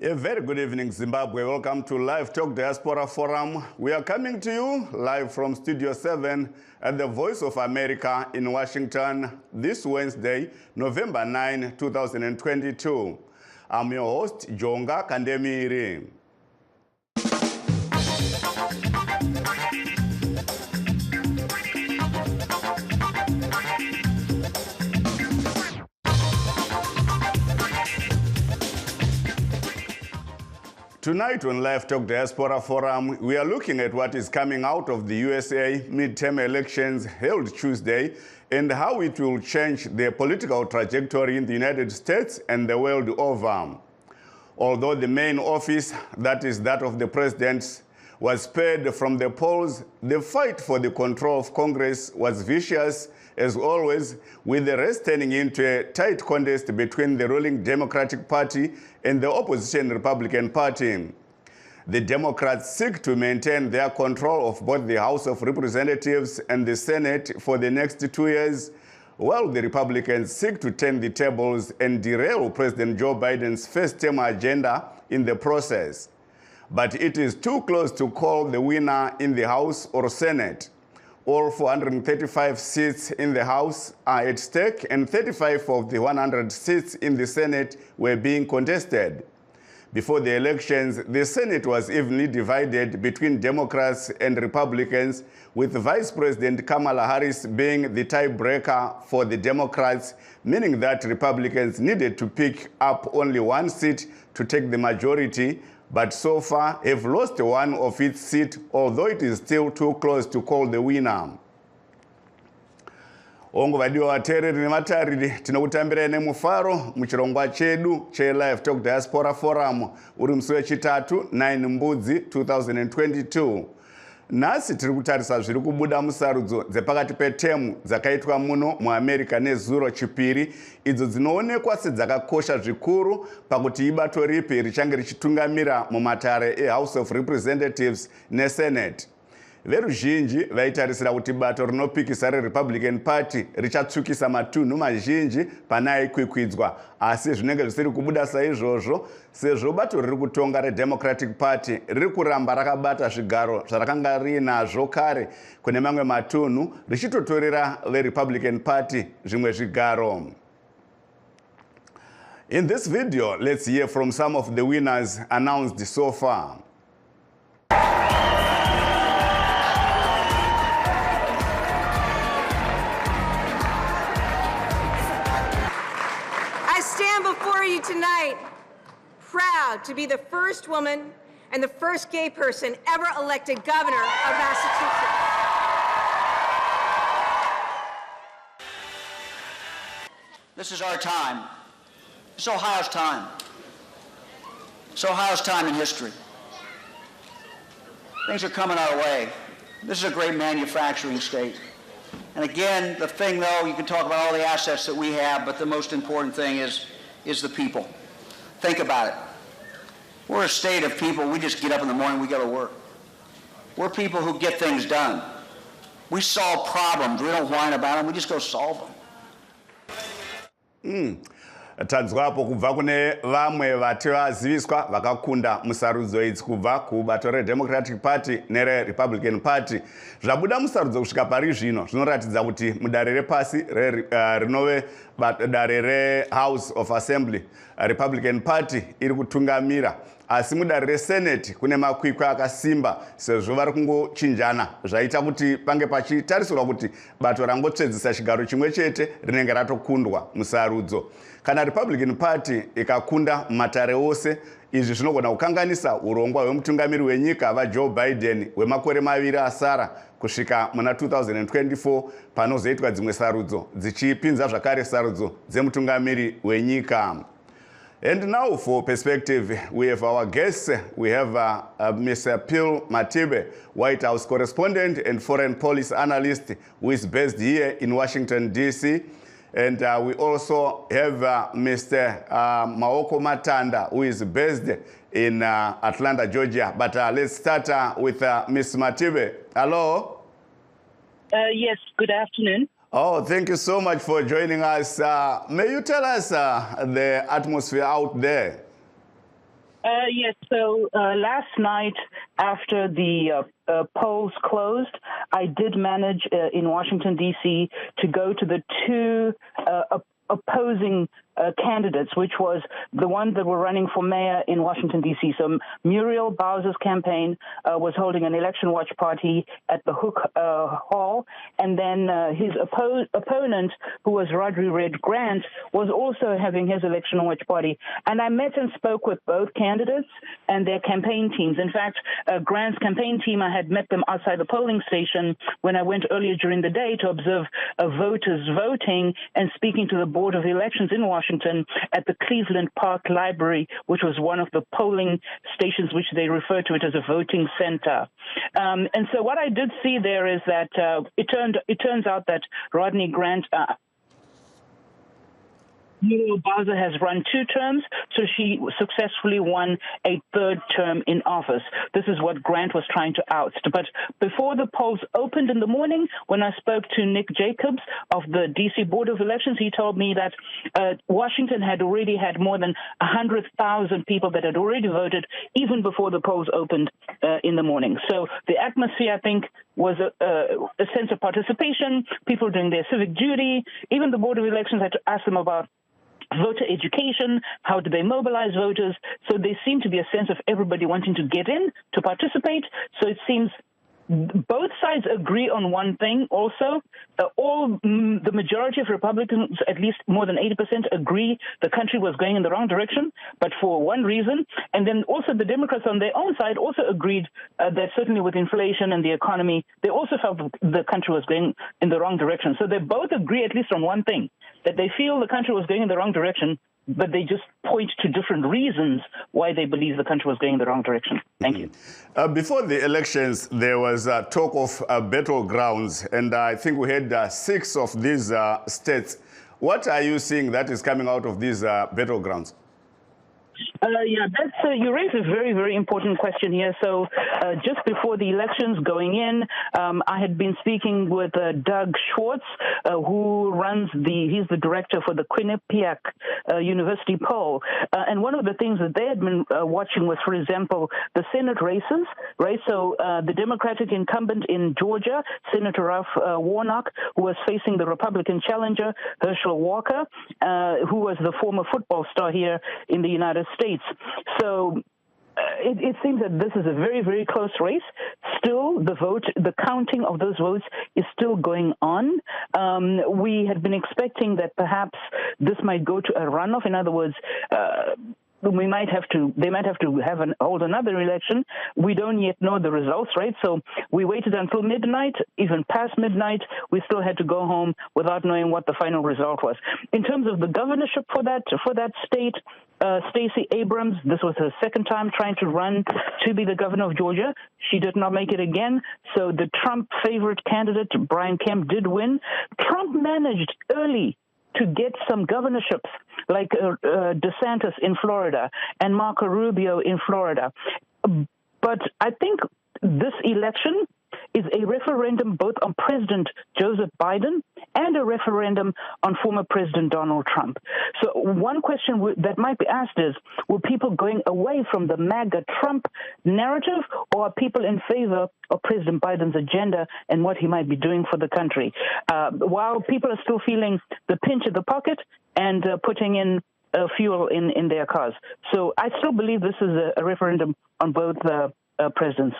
A very good evening, Zimbabwe. Welcome to Livetalk Diaspora Forum. We are coming to you live from Studio 7 at the Voice of America in Washington this Wednesday, November 9, 2022. I'm your host, Jonga Kandemiri. Tonight on Livetalk Diaspora Forum, we are looking at what is coming out of the USA midterm elections held Tuesday and how it will change the political trajectory in the United States and the world over. Although the main office, that is that of the president, was spared from the polls, the fight for the control of Congress was vicious, as always, with the race turning into a tight contest between the ruling Democratic Party and the opposition Republican Party. The Democrats seek to maintain their control of both the House of Representatives and the Senate for the next 2 years, while the Republicans seek to turn the tables and derail President Joe Biden's first-term agenda in the process. But it is too close to call the winner in the House or Senate. All 435 seats in the House are at stake, and 35 of the 100 seats in the Senate were being contested. Before the elections, the Senate was evenly divided between Democrats and Republicans, with Vice President Kamala Harris being the tiebreaker for the Democrats, meaning that Republicans needed to pick up only one seat to take the majority, but so far have lost one of its seats, although it is still too close to call the winner. Ongo vadiwa vateereri nematariri tinokutambira nemufaro muchirongwa chedu cheLivetalk Diaspora Forum uri musi wechitatu 9 Mbudzi 2022. Nhasi tiri kutarisa zviri kubuda musarudzo dzepakati petemu dzakaitwa muno muAmerica nezuro chipiri, idzo dzinoonekwa sedzakakosha zvikuru pakuti ibato ripi richange richitungamira mumatare eHouse of Representatives neSenate. Veruzhinji vaitarisira kuti bato rinopikisa reRepublican Party richatsukisa matunhu mazhinji panaikwikwidza, asi zvinenge zvisiri kubuda saizvozvo sezvo bato riri kutonga reDemocratic Party riri kuramba rakabata zvigaro zvarakanga riinazvo kare kune mamwe matunhu richitotorera veRepublican Party zvimwe zvigaro. In this video, let's hear from some of the winners announced so far. You tonight, proud to be the first woman and the first gay person ever elected governor of Massachusetts. This is our time. It's Ohio's time. It's Ohio's time in history. Things are coming our way. This is a great manufacturing state. And again, the thing though, you can talk about all the assets that we have, but the most important thing is the people. Think about it. We're a state of people, we just get up in the morning, we go to work. We're people who get things done. We solve problems, we don't whine about them, we just go solve them. Tanzwapo kubva kune vamwe vati vaziviswa vakakunda musarudzo idzi kubva kubato reDemocratic Party nereRepublican Party. Zvabuda musarudzo kusvika pari zvino zvinoratidza kuti mudare repasi rinove dare reHouse of Assembly, Republican Party iri kutungamira, asi mudare reSenate kune makwikwi akasimba sezvo vari kungochinjana zvaita kuti pange pachitarisirwa kuti bato rangotsvedzisa chigaro chimwe chete rinenge ratokundwa musarudzo. Kana Republican Party ikakunda mumatare ose, izvi zvinogona kukanganisa urongwa hwemutungamiri wenyika vaJoe Biden wemakore maviri asara kusvika muna 2024 panozoitwa dzimwe sarudzo dzichipinza zvakare sarudzo dzemutungamiri wenyika. And now for perspective, we have our guests. We have Mr. Phil Matibe, White House correspondent and foreign policy analyst, who is based here in Washington, D.C. And we also have Mr. Maoko Matanda, who is based in Atlanta, Georgia. But let's start with Ms. Matibe. Hello? Yes, good afternoon. Oh, thank you so much for joining us. May you tell us the atmosphere out there? Yes, so last night after the polls closed, I did manage in Washington, D.C. to go to the two opposing candidates, which was the ones that were running for mayor in Washington, D.C. So Muriel Bowser's campaign was holding an election watch party at the Hook Hall, and then his opponent, who was Rodri Red Grant, was also having his election watch party. And I met and spoke with both candidates and their campaign teams. In fact, Grant's campaign team, I had met them outside the polling station when I went earlier during the day to observe voters voting and speaking to the Board of Elections in Washington at the Cleveland Park Library, which was one of the polling stations, which they refer to it as a voting center. And so what I did see there is that it turns out that Rodney Grant Muriel Bowser has run 2 terms, so she successfully won a 3rd term in office. This is what Grant was trying to oust. But before the polls opened in the morning, when I spoke to Nick Jacobs of the D.C. Board of Elections, he told me that Washington had already had more than 100,000 people that had already voted even before the polls opened in the morning. So the atmosphere, I think, was a sense of participation, people doing their civic duty. Even the Board of Elections had to ask them about voter education, how do they mobilize voters? So there seemed to be a sense of everybody wanting to get in, to participate. So it seems both sides agree on one thing also. The majority of Republicans, at least more than 80%, agree the country was going in the wrong direction, but for one reason. And then also the Democrats on their own side also agreed that certainly with inflation and the economy, they also felt the country was going in the wrong direction. So they both agree at least on one thing, that they feel the country was going in the wrong direction, but they just point to different reasons why they believe the country was going in the wrong direction. Thank you. Before the elections, there was talk of battlegrounds, and I think we had 6 of these states. What are you seeing that is coming out of these battlegrounds? Yeah, you raise a very, very important question here. So just before the elections going in, I had been speaking with Doug Schwartz, who runs he's the director for the Quinnipiac University poll. And one of the things that they had been watching was, for example, the Senate races, right? So the Democratic incumbent in Georgia, Senator Ralph Warnock, who was facing the Republican challenger, Herschel Walker, who was the former football star here in the United States. So it seems that this is a very, very close race. Still, the counting of those votes is still going on. We had been expecting that perhaps this might go to a runoff. In other words, they might have to hold another election. We don't yet know the results, right? So we waited until midnight. Even past midnight, we still had to go home without knowing what the final result was. In terms of the governorship for that state, Stacey Abrams, this was her 2nd time trying to run to be the governor of Georgia. She did not make it again. So the Trump favorite candidate, Brian Kemp, did win. Trump managed early to get some governorships like DeSantis in Florida and Marco Rubio in Florida. But I think this election is a referendum both on President Joseph Biden and a referendum on former President Donald Trump. So one question that might be asked is, will people going away from the MAGA Trump narrative, or are people in favor of President Biden's agenda and what he might be doing for the country? While people are still feeling the pinch of the pocket and putting in fuel in their cars. So I still believe this is a referendum on both presidents.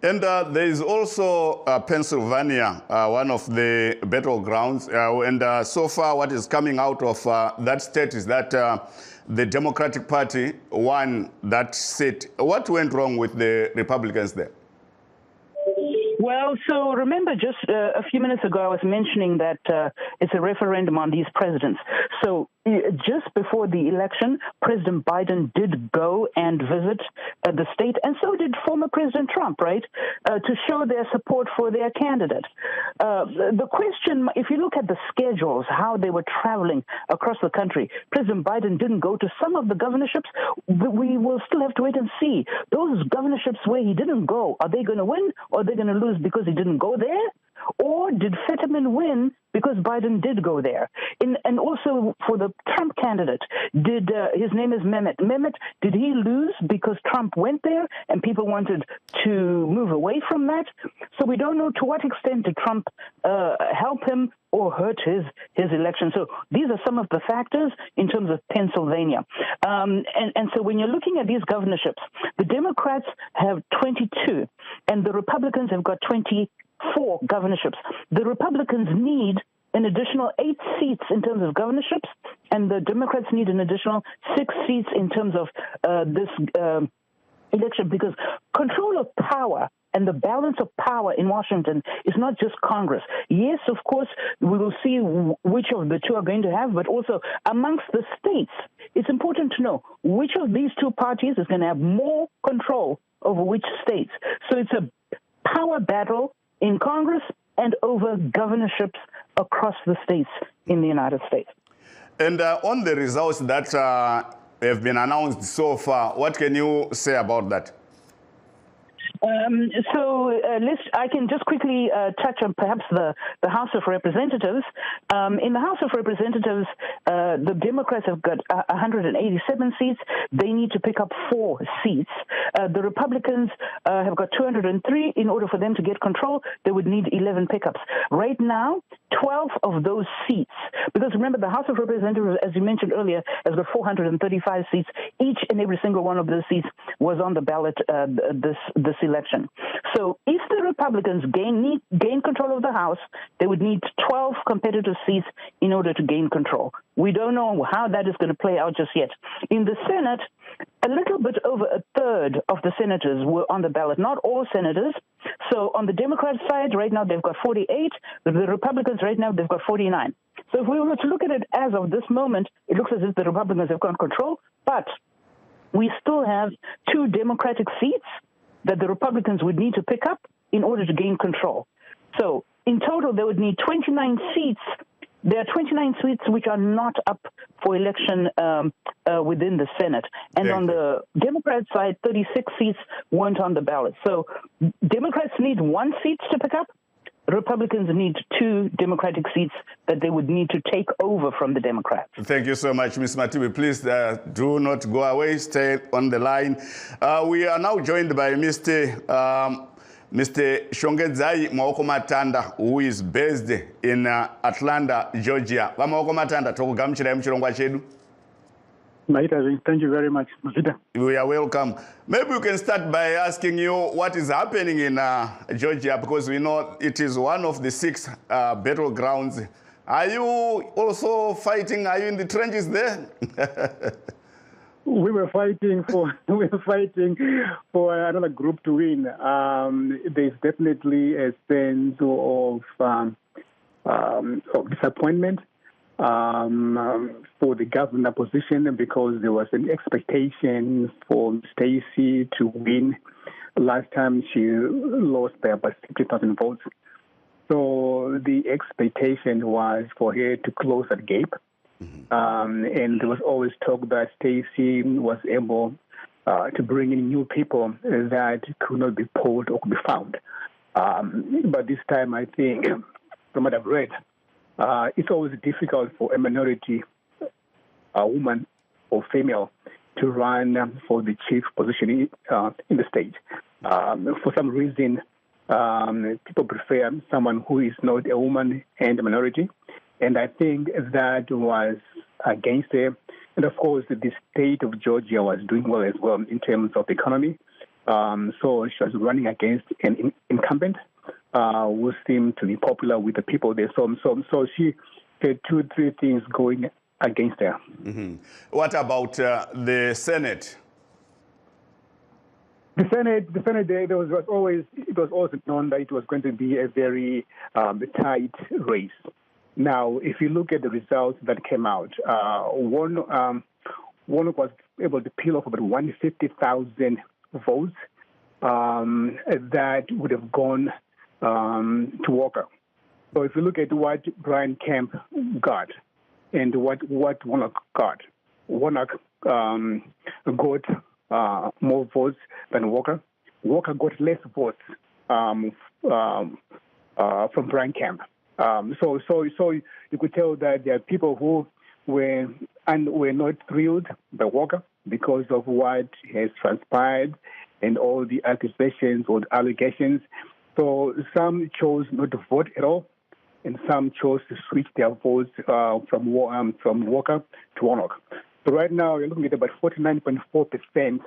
And there is also Pennsylvania, one of the battlegrounds. And so far, what is coming out of that state is that the Democratic Party won that seat. What went wrong with the Republicans there? Well, so remember just a few minutes ago, I was mentioning that it's a referendum on these presidents. So just before the election, President Biden did go and visit the state, and so did former President Trump, right, to show their support for their candidate. The question, if you look at the schedules, how they were traveling across the country, President Biden didn't go to some of the governorships. We will still have to wait and see. Those governorships where he didn't go, are they going to win or are they going to lose because he didn't go there? Or did Fetterman win because Biden did go there? And also for the Trump candidate, his name is Mehmet. Mehmet, did he lose because Trump went there and people wanted to move away from that? So we don't know to what extent did Trump help him or hurt his election. So these are some of the factors in terms of Pennsylvania. And so when you're looking at these governorships, the Democrats have 22 and the Republicans have got 24 governorships. The Republicans need an additional 8 seats in terms of governorships, and the Democrats need an additional 6 seats in terms of this election, because control of power and the balance of power in Washington is not just Congress. Yes, of course, we will see which of the two are going to have, but also amongst the states, it's important to know which of these two parties is going to have more control over which states. So it's a power battle in Congress and over governorships across the states in the United States. And on the results that have been announced so far, what can you say about that? I can just quickly touch on perhaps the House of Representatives. In the House of Representatives, the Democrats have got 187 seats. They need to pick up 4 seats. The Republicans have got 203. In order for them to get control, they would need 11 pickups. Right now, 12 of those seats, because remember, the House of Representatives, as you mentioned earlier, has got 435 seats. Each and every single one of those seats was on the ballot this election. So if the Republicans gain control of the House, they would need 12 competitive seats in order to gain control. We don't know how that is going to play out just yet. In the Senate, a little bit over a third of the senators were on the ballot, not all senators. So on the Democrat side, right now they've got 48. The Republicans right now, they've got 49. So if we were to look at it as of this moment, it looks as if the Republicans have got control, but we still have 2 Democratic seats that the Republicans would need to pick up in order to gain control. So in total, they would need 29 seats. There are 29 seats which are not up for election within the Senate. And on the Democrat side, 36 seats weren't on the ballot. So Democrats need 1 seat to pick up. Republicans need 2 Democratic seats that they would need to take over from the Democrats. Thank you so much, Ms. Matiwe. Please do not go away. Stay on the line. We are now joined by Mr. Shongedzai Maoko Matanda, who is based in Atlanta, Georgia. Maoko Matanda, tokugamuchira muchirongwa chedu. Thank you very much. We are welcome. Maybe we can start by asking you what is happening in Georgia, because we know it is one of the 6 battlegrounds. Are you also fighting? Are you in the trenches there? We were fighting for another group to win. There's definitely a sense of disappointment for the governor position, because there was an expectation for Stacey to win. Last time she lost by about 60,000 votes. So the expectation was for her to close that gap. And there was always talk that Stacey was able to bring in new people that could not be polled or could be found. But this time, I think, from what I've read, it's always difficult for a minority, a woman or female, to run for the chief position in the state. For some reason, people prefer someone who is not a woman and a minority. And I think that was against her. And of course, the state of Georgia was doing well as well in terms of economy. So she was running against an incumbent who seemed to be popular with the people there. So she had 2-3 things going against her. What about the Senate? The Senate, it was always known that it was going to be a very tight race. Now, if you look at the results that came out, Warnock was able to peel off about 150,000 votes that would have gone to Walker. So if you look at what Brian Kemp got and what Warnock got, Warnock got more votes than Walker. Walker got less votes from Brian Camp. So you could tell that there are people who were not thrilled by Walker because of what has transpired and all the accusations or the allegations. So some chose not to vote at all, and some chose to switch their votes from Walker to Warnock. So right now you're looking at about 49.4%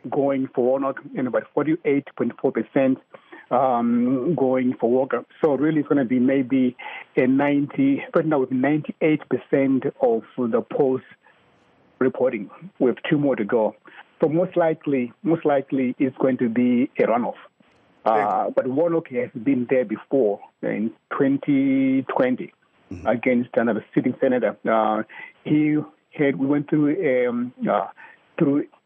going for Warnock and about 48.4% going for Walker. So really it's going to be maybe right now with 98% of the polls reporting with 2 more to go. So most likely it's going to be a runoff. But Warnock has been there before in 2020 against another sitting senator. We went through a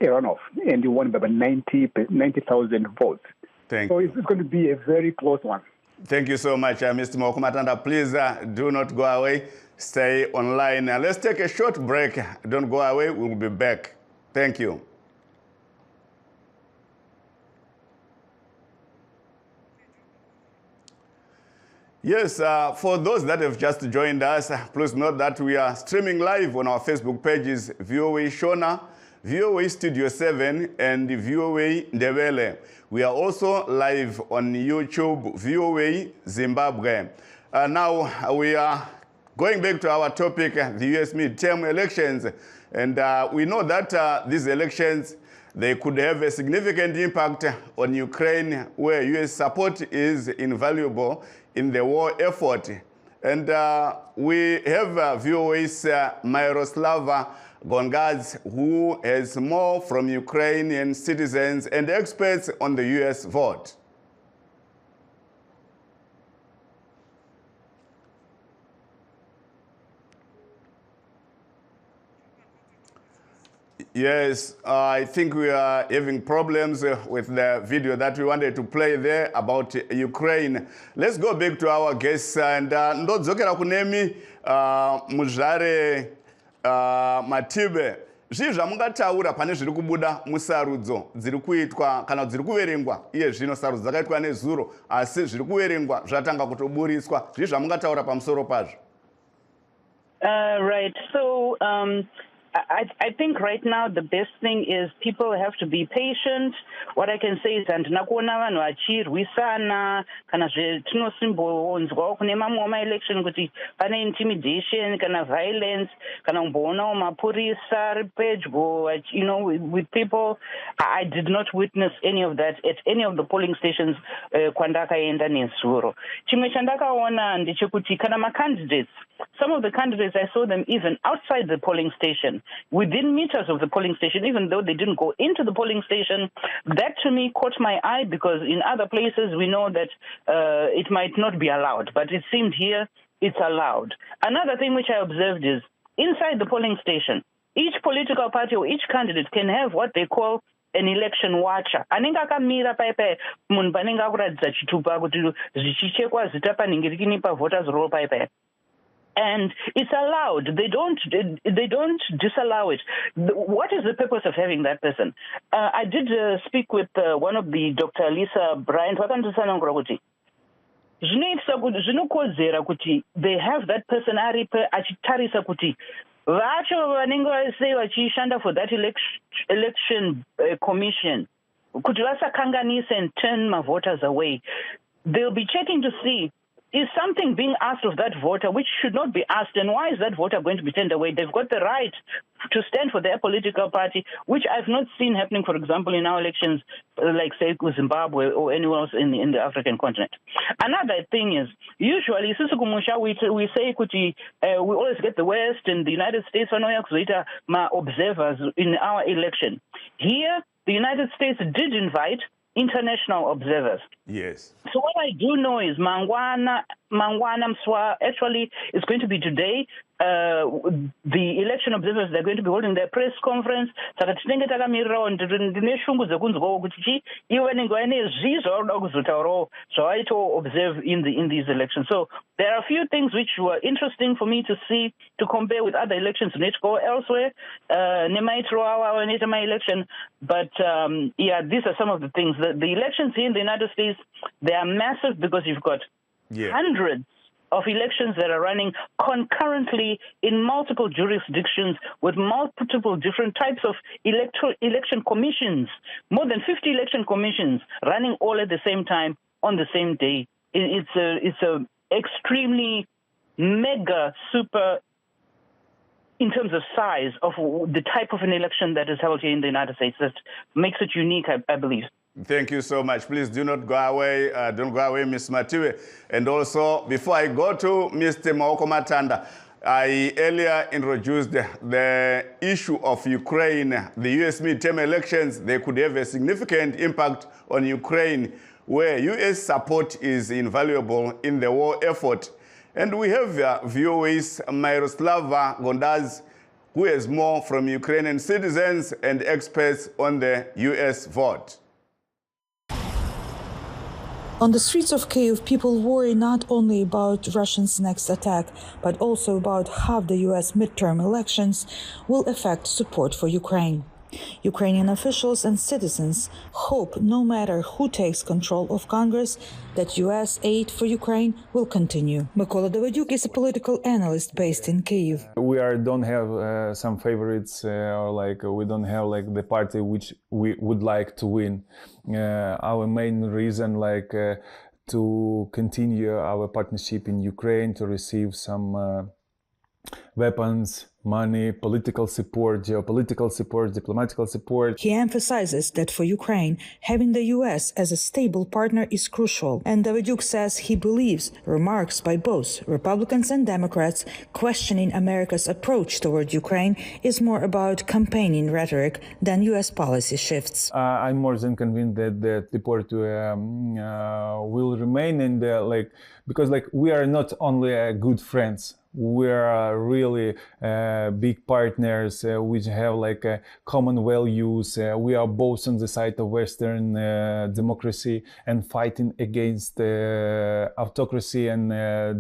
runoff and he won by about 90,000 votes. So it's going to be a very close one. Thank you so much, Mr. Mokumatanda. Please do not go away. Stay online. Let's take a short break. Don't go away. We'll be back. Thank you. Yes, for those that have just joined us, please note that we are streaming live on our Facebook pages, VOA Shona, VOA Studio 7, and VOA Ndebele. We are also live on YouTube, VOA Zimbabwe. Now we are going back to our topic, the US midterm elections. And we know that these elections, they could have a significant impact on Ukraine, where US support is invaluable in the war effort. And we have VOA's Myroslava Gongadze, who has more from Ukrainian citizens and experts on the US vote. Yes, I think we are having problems with the video that we wanted to play there about Ukraine. Let's go back to our guests and ndodzokera kunemi muzvare Matibe. Zvii zvamungataura pane zviri kubuda musarudzo dziri kuitwa kana dziri kuverengwa iye zvino sarudzo dzakaitwa nezuro asi zviri kuverengwa zvatanga kutoburiswa. Zvii zvamungataura pamusoro pazvo? Right. So I think right now the best thing is people have to be patient. What I can say is handina kuona vanhu vachirwisana kana zvetinosimboonzwawo kune mamwe ma-election kuti pane intimidation kana violence kana kumboonawo mapurisa ari pedyo, you know, with people. I did not witness any of that at any of the polling stations kwandakaenda nezuro. Chimwe chandakaona ndechekuti kana ma-candidates, some of the candidates, I saw them even outside the polling station, within meters of the polling station, even though they didn't go into the polling station. That to me caught my eye because in other places we know that it might not be allowed, but it seemed here it's allowed. Another thing which I observed is inside the polling station, each political party or each candidate can have what they call an election watcher. Anenge akamira paipai munhu panenge akuratidza chitupa kuti zvichichekwa zita panhingirikini pavoters roll paipai. And it's allowed. They don't disallow it. What is the purpose of having that person? I did speak with one of the Dr. Lisa Bryant. Vakanditsanangura kuti zvinokodzera kuti they have that person aripe achitarisa kuti vacho vanenge vasei vachishanda for that election commission kuti vasakanganise and turn my voters away. They'll be checking to see, is something being asked of that voter which should not be asked, and why is that voter going to be turned away? They've got the right to stand for their political party, which I've not seen happening, for example, in our elections, like, say, Zimbabwe or anywhere else in the African continent. Another thing is, usually, we say we always get the West and the United States observers in our election. Here, the United States did invite international observers. Yes. So what I do know is Mangwana Mswa actually is going to be today. The election observers, they're going to be holding their press conference. Saka tinenge takamirirawo ndine shungu dzekunzwawo kuti iwe vanenge vaine zvizvaurida kuzotaurawo zvavaito observe in these elections. So there are a few things which were interesting for me to see, to compare with other elections in which go elsewhere. My election, but yeah, these are some of the things. The elections here in the United States, they are massive because you've got Yeah. hundreds of elections that are running concurrently in multiple jurisdictions with multiple different types of election commissions, more than 50 election commissions running all at the same time on the same day. It's a extremely mega super in terms of size of the type of an election that is held here in the United States. That makes it unique, I believe. Thank you so much. Please do not go away. Don't go away, Ms. Matiwe. And also, before I go to Mr. Maoko Matanda, I earlier introduced the issue of Ukraine. The U.S. midterm elections, they could have a significant impact on Ukraine, where U.S. support is invaluable in the war effort. And we have VOA's Myroslava Gondaz, who has more from Ukrainian citizens and experts on the U.S. vote. On the streets of Kyiv, people worry not only about Russia's next attack, but also about how the U.S. midterm elections will affect support for Ukraine. Ukrainian officials and citizens hope, no matter who takes control of Congress, that U.S. aid for Ukraine will continue. Mykola Davydiuk is a political analyst based in Kyiv. We don't have some favorites, or we don't have the party which we would like to win. Our main reason to continue our partnership in Ukraine, to receive some weapons, money, political support, geopolitical support, diplomatical support. He emphasizes that for Ukraine, having the U.S. as a stable partner is crucial. And Davydiuk says he believes remarks by both Republicans and Democrats questioning America's approach toward Ukraine is more about campaigning rhetoric than U.S. policy shifts. I'm more than convinced that the support will remain in the because we are not only good friends. We are really big partners which have common values. We are both on the side of Western democracy and fighting against autocracy and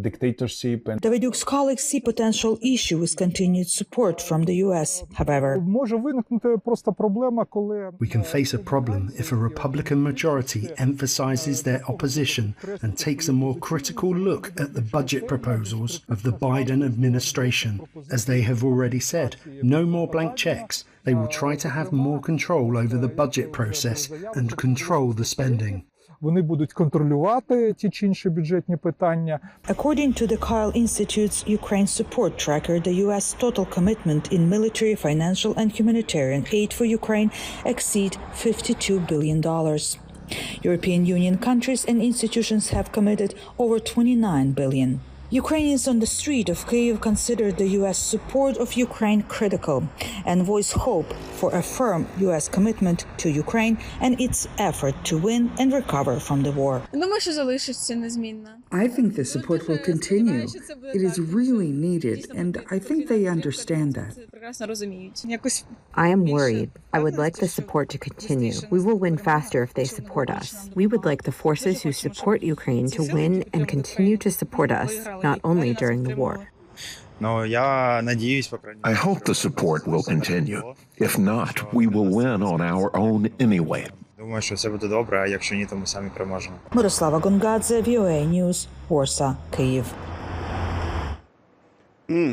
dictatorship. Davydiuk's colleagues see potential issue with continued support from the U.S. However, we can face a problem if a Republican majority emphasizes their opposition and takes a more critical look at the budget proposals of the Biden administration. As they have already said, no more blank checks. They will try to have more control over the budget process and control the spending. According to the Kyle Institute's Ukraine support tracker, the U.S. total commitment in military, financial, and humanitarian aid for Ukraine exceed $52 billion. European Union countries and institutions have committed over $29 billion. Ukrainians on the street of Kyiv consider the U.S. support of Ukraine critical and voice hope for a firm U.S. commitment to Ukraine and its effort to win and recover from the war. I think the support will continue. It is really needed, and I think they understand that. I am worried. I would like the support to continue. We will win faster if they support us. We would like the forces who support Ukraine to win and continue to support us, not only during the war. I hope the support will continue. If not, we will win on our own anyway. Myroslava Gongadze, VOA News, Warsaw, Kyiv.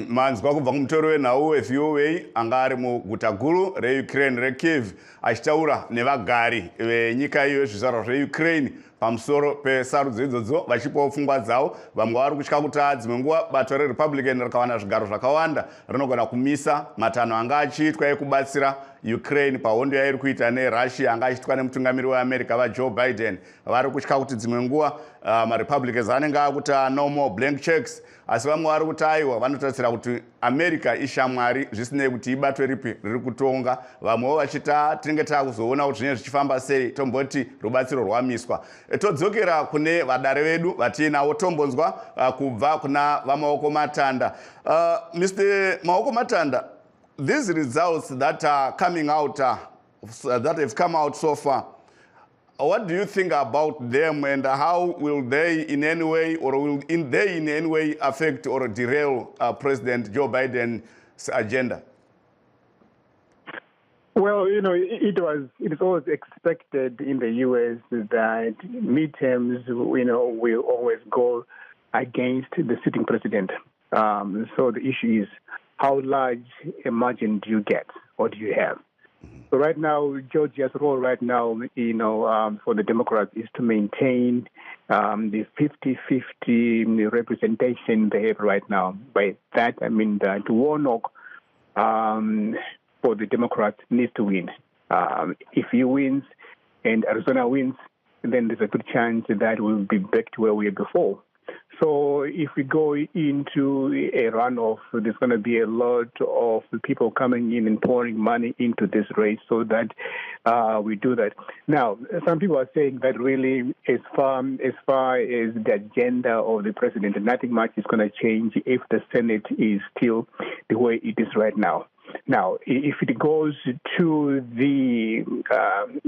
Manzwa kubva kumutori wenhau weVOA anga ari muguta guru reUkraine reKyiv achitaura nevagari venyika iyo zvizvarwa zveUkraine pamusoro pesarudzo idzodzo vachipawo pfungwa dzavo. Vamwe vari kutya kuti dzimwe nguva bato reRepublican rikawana zvigaro zvakawanda rinogona kumisa matanho anga achiitwa ekubatsira Ukraine pahondo yairi kuita neRussia anga achiitwa nemutungamiri weAmerica vaJoe Biden. Vari kutya kuti dzimwe nguva maRepublicans anenge akuti no more blank checks, asi vamwe vari kuti aiwa vanotarisira kuti America ishamwari zvisinei kuti ibato ripi riri kutonga. Vamwewo vachita tinenge takuzoona kuti zvinenge zvichifamba sei tomboti rubatsiro rwamiswa. Todzokera kune vadare vedu vatiinawo tombonzwa kubva kuna vaMaoko Matanda. Mr. Maoko Matanda, these results that are coming out, that have come out so far, what do you think about them, and how will they in any way, or will they in any way affect or derail President Joe Biden's agenda? Well, it is always expected in the U.S. that midterms, will always go against the sitting president. So the issue is, how large a margin do you get, or do you have? So right now, Georgia's role right now, for the Democrats is to maintain the 50-50 representation they have right now. By that, I mean that Warnock, for the Democrats, needs to win. If he wins and Arizona wins, then there's a good chance that we'll be back to where we were before. So if we go into a runoff, there's going to be a lot of people coming in and pouring money into this race so that we do that. Now, some people are saying that really as far as the agenda of the president, nothing much is going to change if the Senate is still the way it is right now. Now, if it goes to the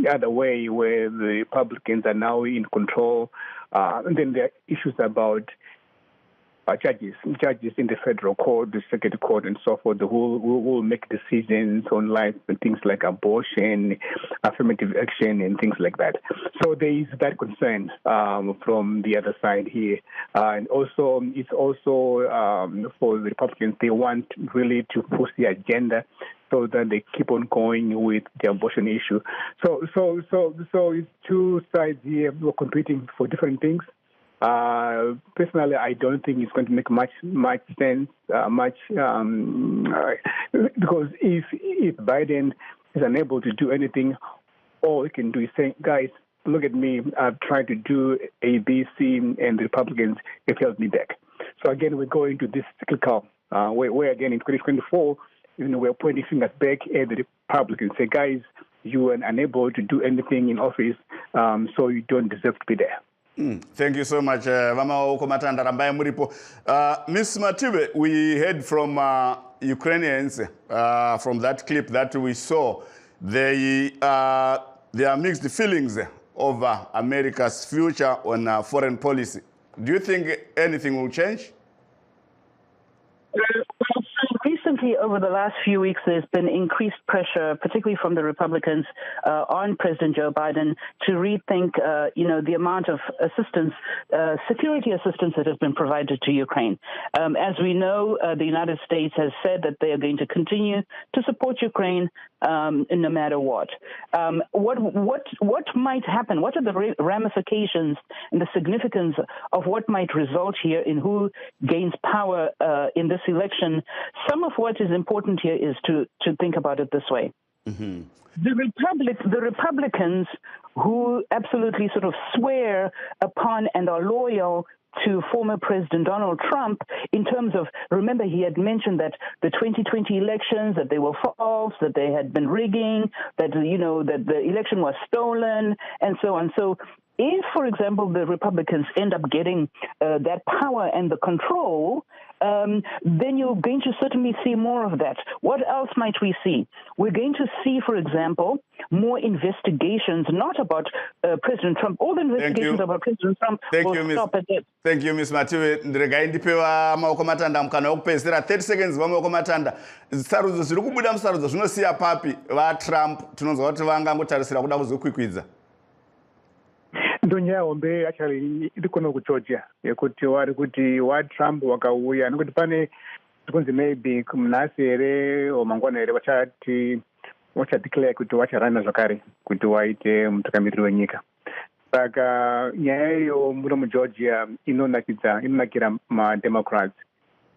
other way where the Republicans are now in control, then there are issues about judges in the federal court, the circuit court, and so forth, who will make decisions on life and things like abortion, affirmative action, and things like that. So there is that concern from the other side here. And also, it's also for the Republicans, they want really to push the agenda so that they keep on going with the abortion issue. So it's two sides here who are competing for different things. Personally, I don't think it's going to make much sense, because if Biden is unable to do anything, all he can do is say, guys, look at me, I've tried to do A, B, C, and the Republicans have held me back. So again, we're going to this cyclical, where again in 2024, we're pointing fingers back at the Republicans, say, guys, you were unable to do anything in office, so you don't deserve to be there. Thank you so much, Mama Okomatanda Rambai Muripo. Ms. Matibe, we heard from Ukrainians from that clip that we saw. There are mixed feelings over America's future on foreign policy. Do you think anything will change? Recently, over the last few weeks, there's been increased pressure, particularly from the Republicans, on President Joe Biden to rethink, the amount of assistance, security assistance that has been provided to Ukraine. As we know, the United States has said that they are going to continue to support Ukraine no matter what. What might happen? What are the ramifications and the significance of what might result here in who gains power in this election? Some of what is important here is to think about it this way. Mm-hmm. The Republicans who absolutely sort of swear upon and are loyal to former President Donald Trump in terms of, remember, he had mentioned that the 2020 elections, that they were false, that they had been rigging, that, that the election was stolen, and so on. So if, for example, the Republicans end up getting that power and the control, then you're going to certainly see more of that. What else might we see? We're going to see, for example, more investigations, not about President Trump. All the investigations about President Trump will stop at it. Thank you, Ms. Matiwe. Ndiregai ndipewa maokomatanda mukana wokupedzisira 30 seconds vamaokomatanda. Sarudzo zviri kubuda musarudzo zvinosiya papi vaTrump tinonzwa kuti vangangotarisira kuda kuzokwikwidza. Ndonya hombe actually irikono kugeorgia yekuti vari kuti waTrump wakauya nekuti pane kunzi maybe kumnasi here mangwana here vachadeclare kuti vacharana zvakare kuti waite mutungamiriri wenyika. Saka nyaya iyo muno mugeorgia inonakira maDemocrats.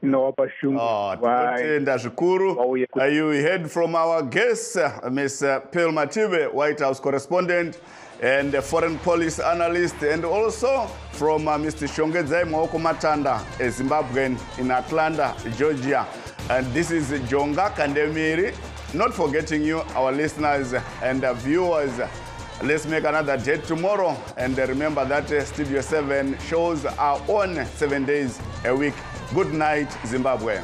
Tinotenda zvikuru. You heard from our guest, Ms. Pearl Matibe, White House correspondent and foreign policy analyst, and also from Mr. Shongedzai Maokomatanda, a Zimbabwean in Atlanta, Georgia. And this is Jonga Kandemiri. Not forgetting you, our listeners and viewers. Let's make another date tomorrow. And remember that Studio 7 shows are on 7 days a week. Good night, Zimbabwe.